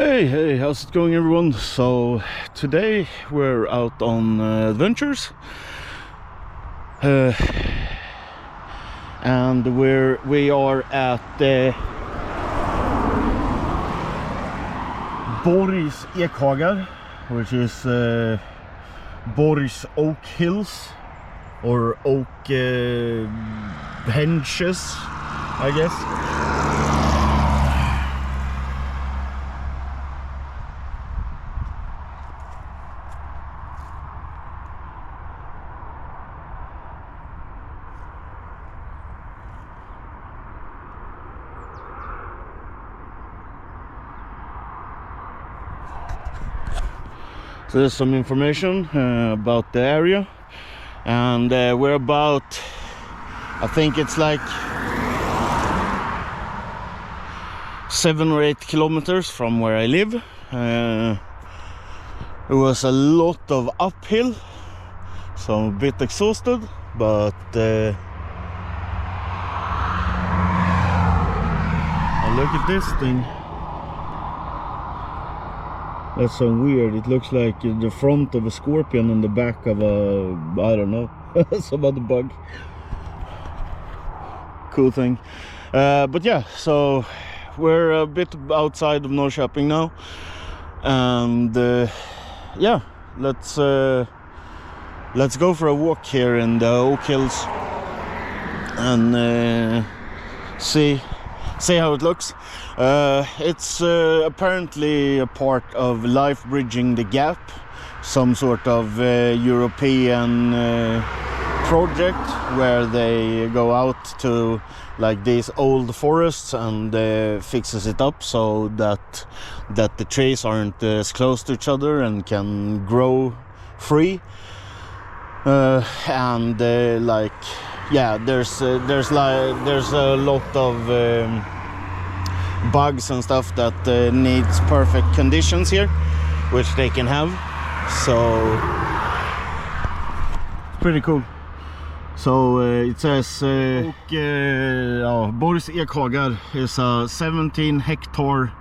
Hey, how's it going, everyone? So today we're out on adventures, and we are at Borgs Ekhagar, which is Borgs Oak Hills or Oak Henches, I guess. So there's some information about the area, and we're about, I think it's like 7 or 8 kilometers from where I live. It was a lot of uphill, so I'm a bit exhausted, but look at this thing. That's so weird. It looks like the front of a scorpion and the back of a, I don't know, some other bug. Cool thing. But yeah, so we're a bit outside of Norrköping now, and yeah, let's go for a walk here in the Oak Hills and see how it looks. It's apparently a part of Life Bridging the Gap, some sort of European project where they go out to like these old forests and fixes it up so that the trees aren't as close to each other and can grow free. And like, yeah, there's a lot of bugs and stuff that needs perfect conditions here, which they can have. So pretty cool. So it says Borgs Ekhagar is a 17-hectare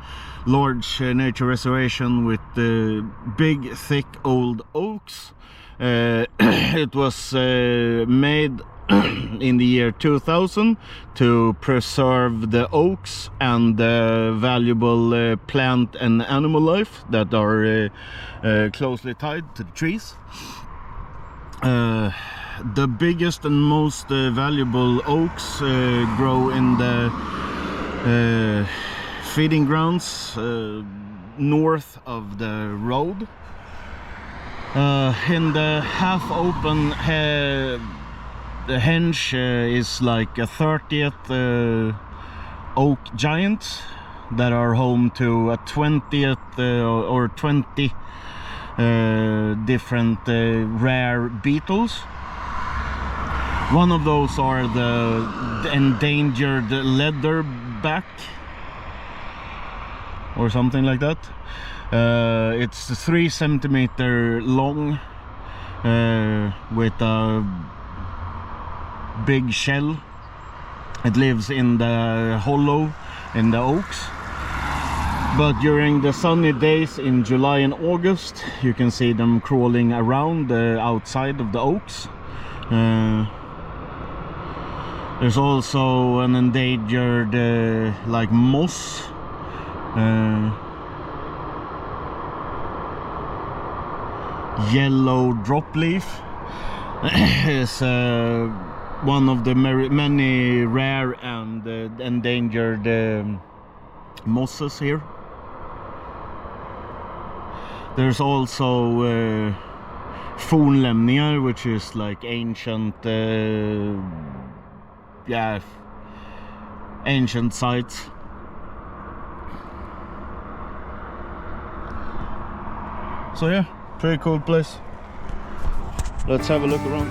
large nature reservation with big, thick old oaks. It was made in the year 2000 to preserve the oaks and the valuable plant and animal life that are closely tied to the trees. The biggest and most valuable oaks grow in the feeding grounds north of the road. In the half-open the henge is like a 30th oak giant that are home to a 20th or 20 different rare beetles. One of those are the endangered leatherback or something like that. It's 3 centimeter long with a big shell. It lives in the hollow in the oaks, but during the sunny days in July and August you can see them crawling around the outside of the oaks. There's also an endangered like moss, yellow drop leaf is one of the many rare and endangered mosses here. There's also fornlämningar, which is like ancient ancient sites. So yeah, pretty cool place. Let's have a look around.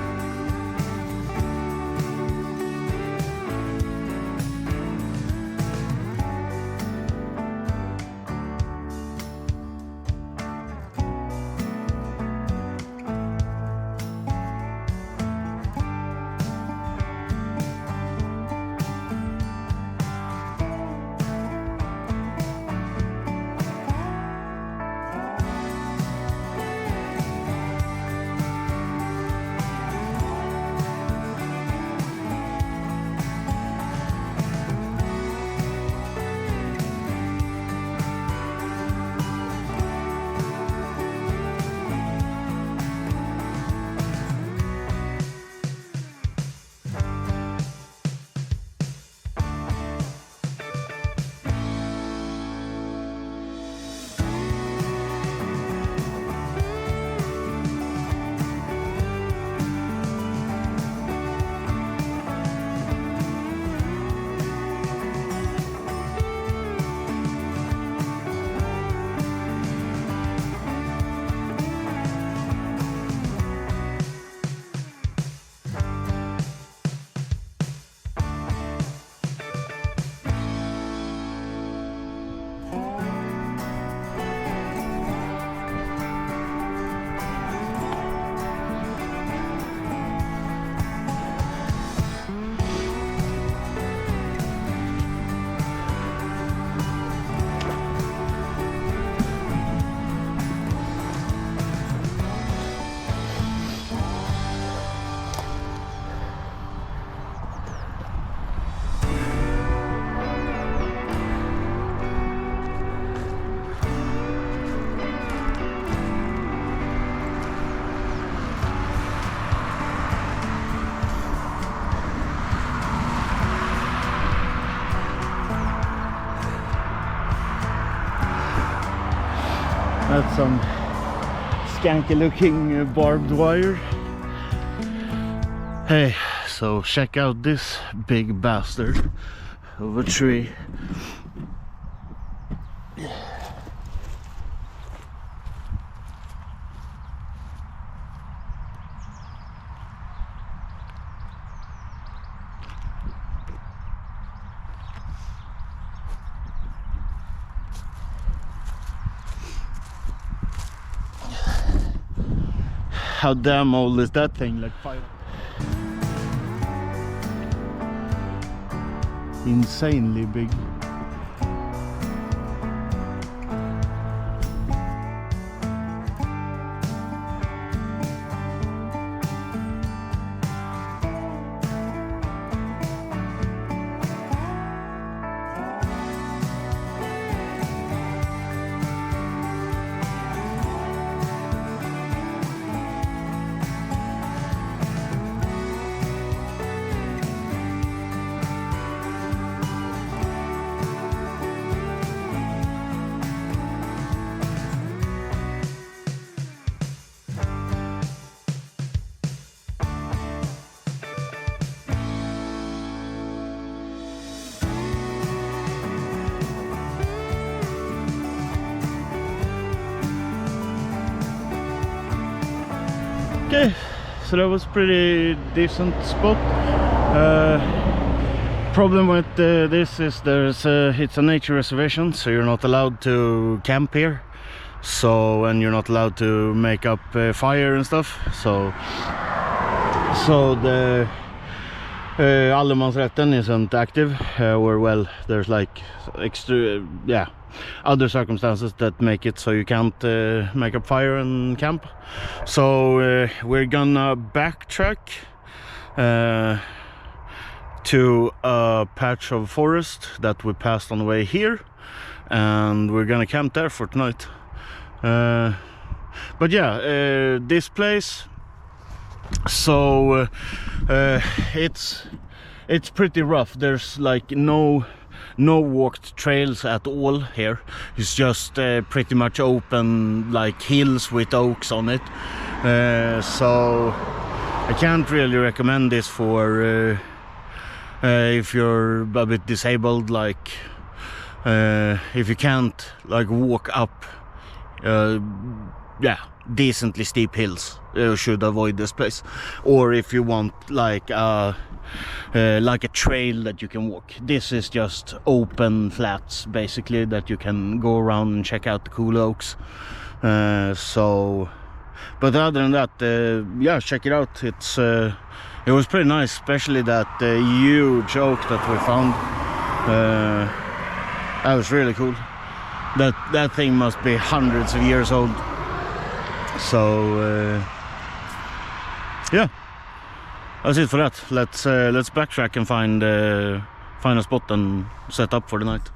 some skanky looking barbed wire. Hey, so check out this big bastard of a tree. How damn old is that thing? Like 5. Insanely big. Okay, so that was pretty decent spot. Problem with this is it's a nature reservation, so you're not allowed to camp here. So, and you're not allowed to make up fire and stuff. So the allemansrätten isn't active, or well, there's like extra, other circumstances that make it so you can't make up fire and camp. So we're gonna backtrack to a patch of forest that we passed on the way here, and we're gonna camp there for tonight. But yeah, this place, so it's pretty rough. There's like no walked trails at all here. It's just pretty much open, like hills with oaks on it. So I can't really recommend this for if you're a bit disabled, like if you can't like walk up decently steep hills, you should avoid this place. Or if you want like a trail that you can walk, this is just open flats basically that you can go around and check out the cool oaks. So but other than that, check it out. It was pretty nice, especially that huge oak that we found. That was really cool. That thing must be hundreds of years old. So yeah, that's it for that. Let's backtrack and find a spot and set up for the night.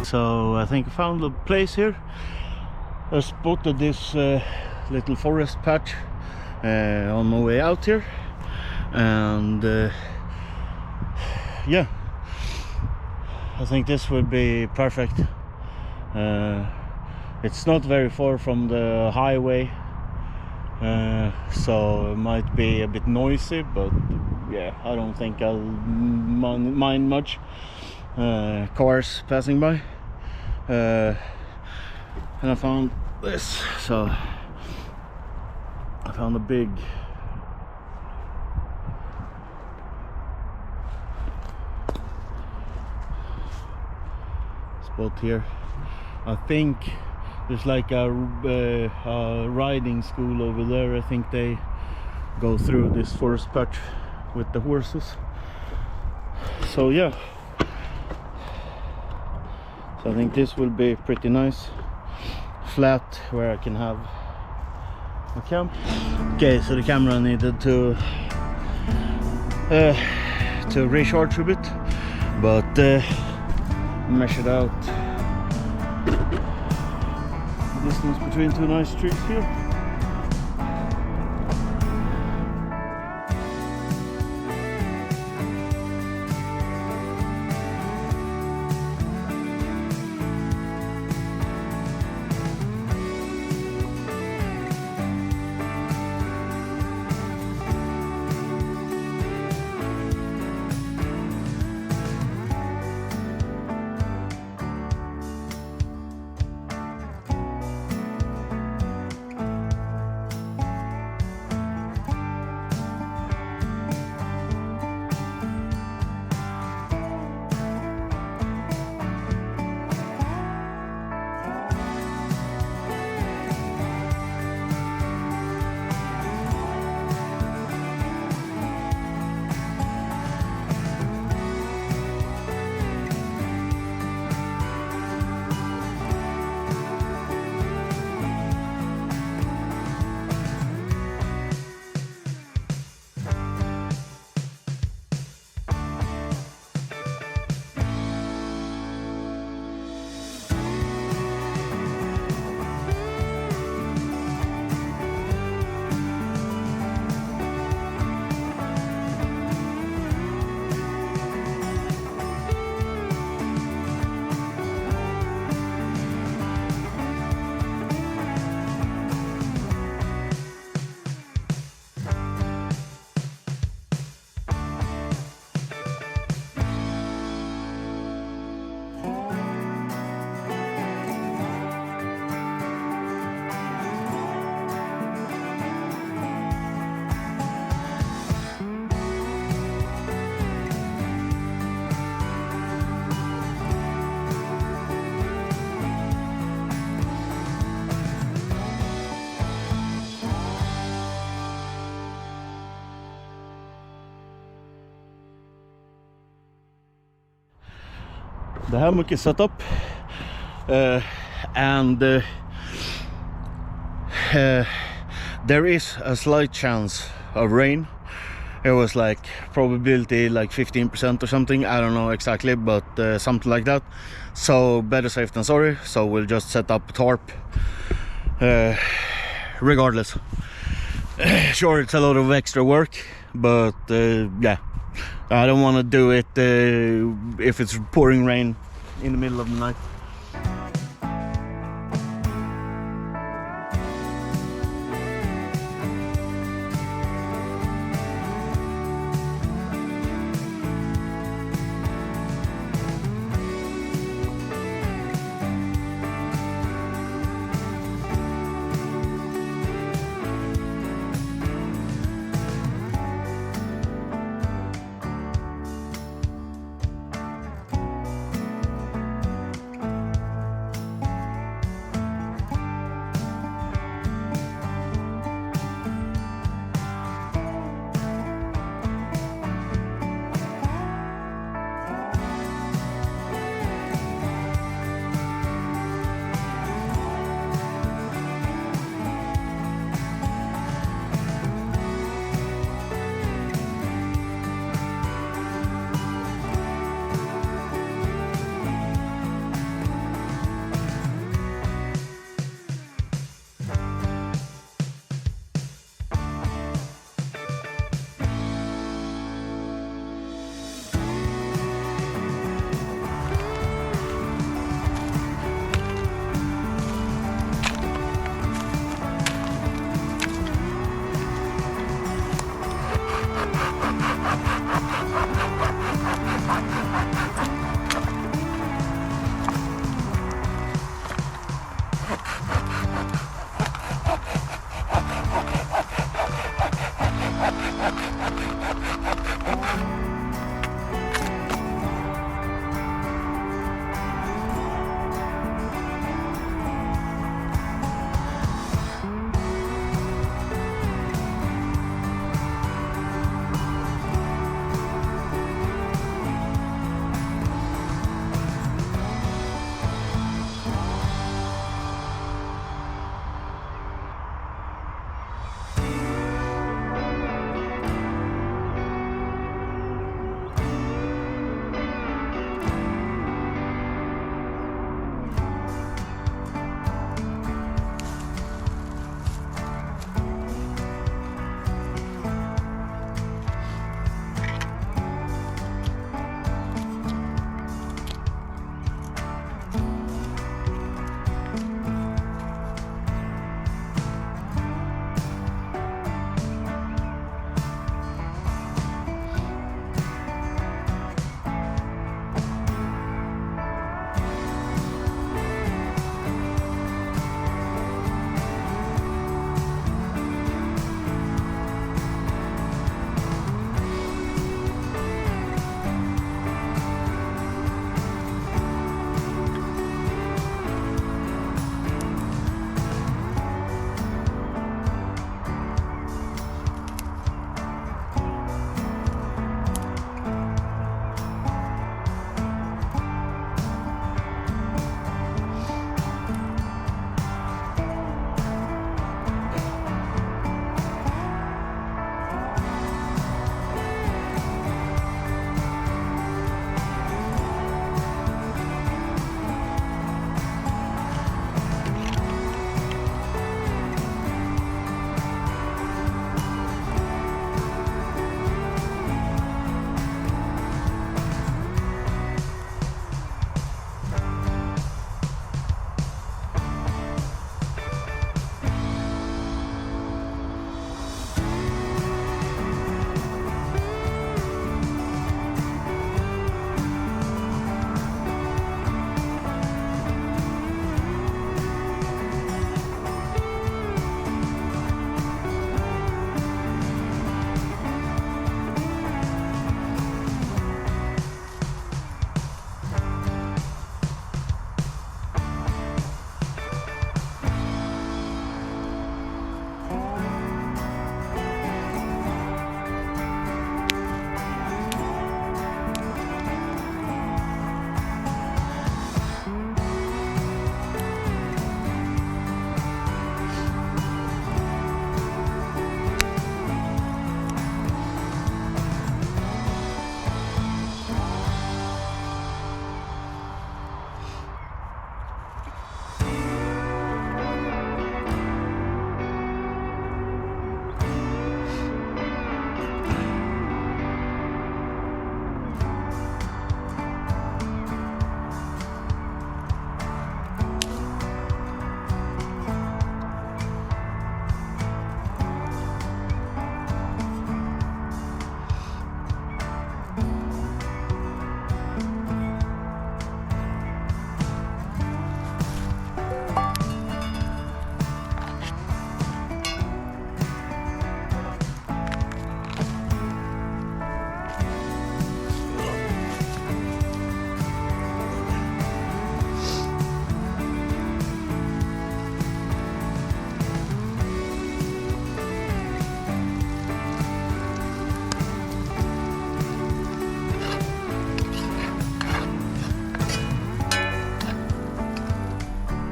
So I think I found a place here. I spotted this little forest patch on my way out here, and yeah, I think this would be perfect. It's not very far from the highway, so it might be a bit noisy, but yeah, I don't think I'll mind much cars passing by. And I found this, so I found a big spot here. I think there's like a riding school over there. I think they go through this forest patch with the horses. So yeah, so I think this will be pretty nice, flat, where I can have a camp. Okay, so the camera needed to recharge a bit, but measured out the distance between two nice trees here. The hammock is set up, and there is a slight chance of rain. It was like probability like 15% or something, I don't know exactly, but something like that. So better safe than sorry, so we'll just set up a tarp regardless. Sure, it's a lot of extra work, but yeah, I don't want to do it if it's pouring rain in the middle of the night.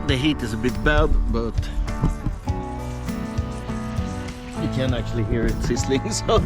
the heat is a bit bad, but you can actually hear it sizzling, so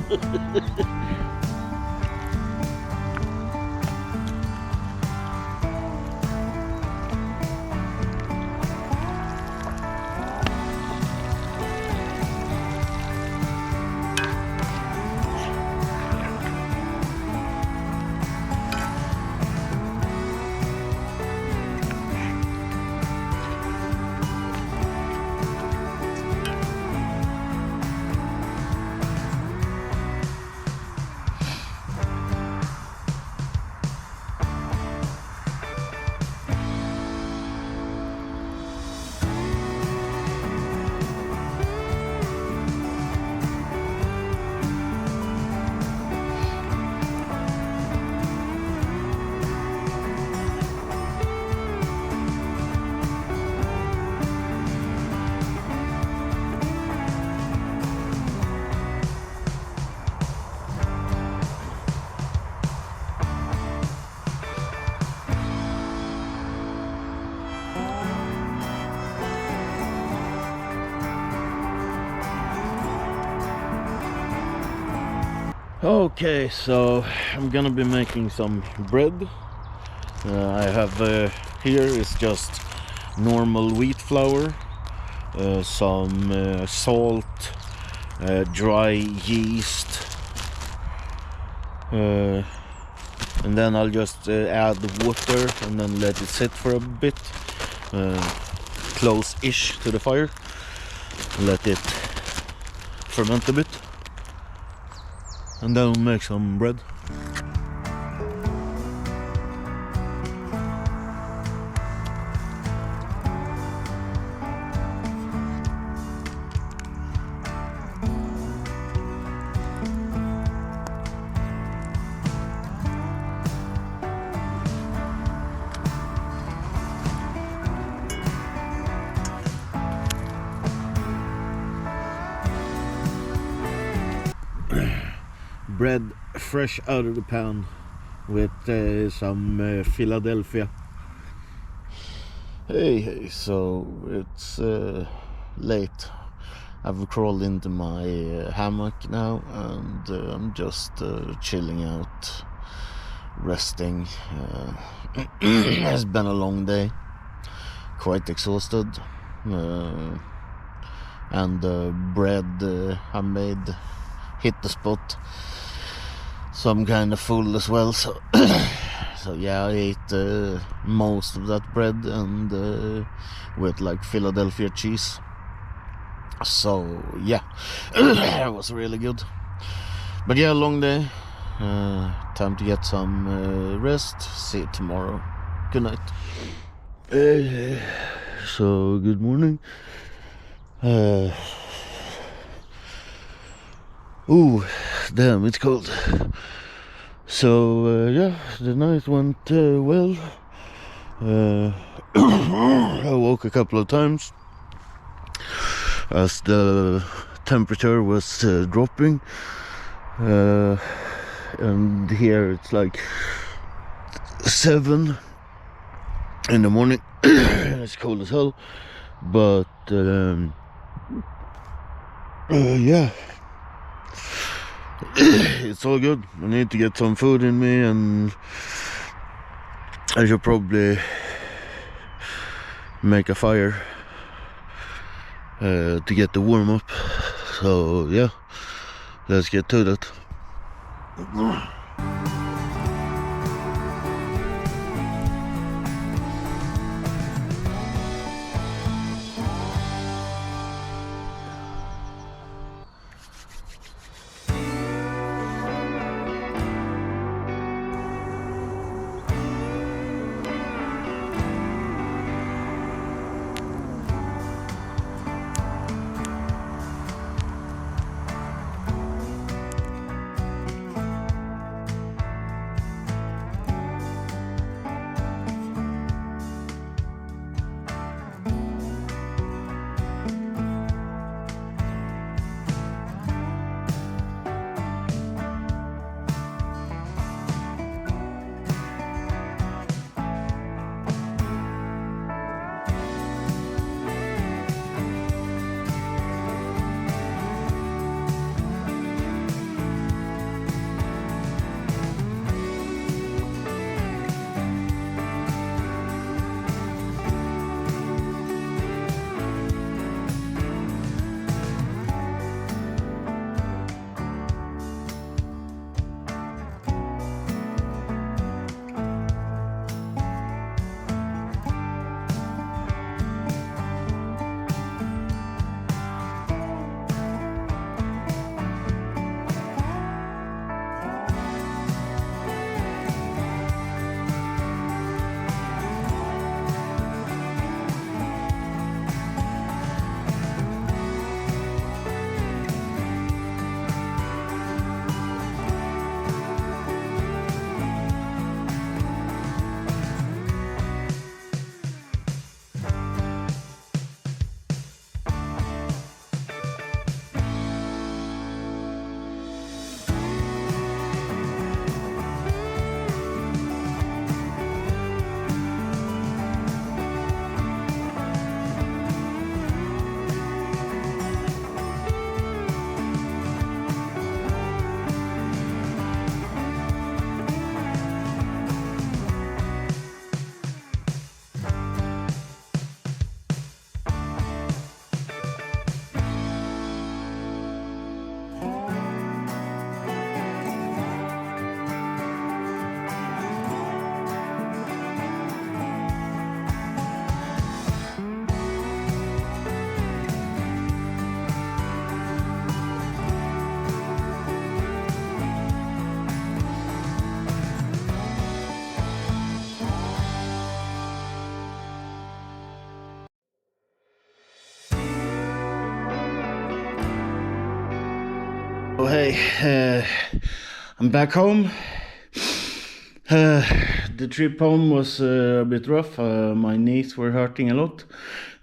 okay, so I'm gonna be making some bread. I have here is just normal wheat flour, some salt, dry yeast, and then I'll just add water and then let it sit for a bit, close-ish to the fire, let it ferment a bit, and then we'll make some bread. Bread fresh out of the pan with some Philadelphia. Hey, so it's late. I've crawled into my hammock now, and I'm just chilling out, resting. It's been a long day, quite exhausted, and the bread I made hit the spot. So I'm kind of full as well, so so yeah, I ate most of that bread and with like Philadelphia cheese. So yeah, it was really good. But yeah, long day, time to get some rest. See you tomorrow. Good night. So good morning. Ooh, damn, it's cold. So yeah, the night went well. I woke a couple of times as the temperature was dropping, and here it's like 7 in the morning. It's cold as hell, but yeah, it's all good. I need to get some food in me, and I should probably make a fire to get the warm up. So yeah, let's get to that. Oh hey, I'm back home. The trip home was a bit rough. My knees were hurting a lot.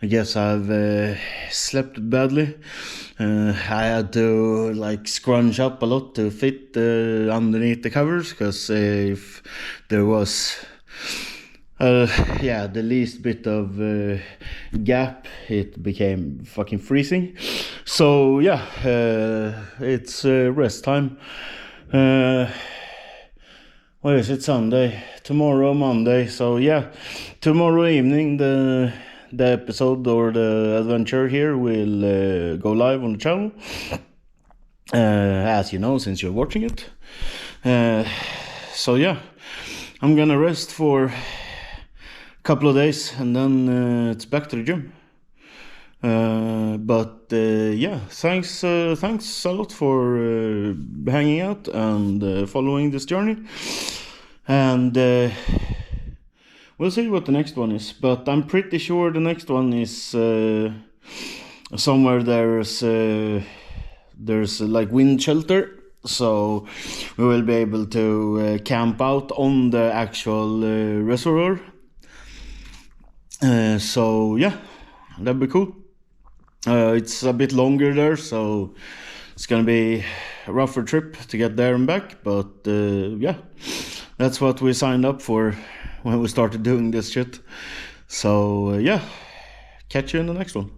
I guess I've slept badly. I had to like scrunch up a lot to fit underneath the covers, because if there was the least bit of gap, it became fucking freezing. So yeah, it's rest time. What is it, Sunday? Tomorrow, Monday. So yeah, tomorrow evening the episode or the adventure here will go live on the channel. As you know, since you're watching it. So yeah, I'm gonna rest for a couple of days and then it's back to the gym. Yeah, thanks a lot for hanging out and following this journey. And we'll see what the next one is. But I'm pretty sure the next one is somewhere there's like wind shelter. So we will be able to camp out on the actual reservoir. So yeah, that'd be cool. It's a bit longer there, so it's gonna be a rougher trip to get there and back. But yeah, that's what we signed up for when we started doing this shit. So yeah, catch you in the next one.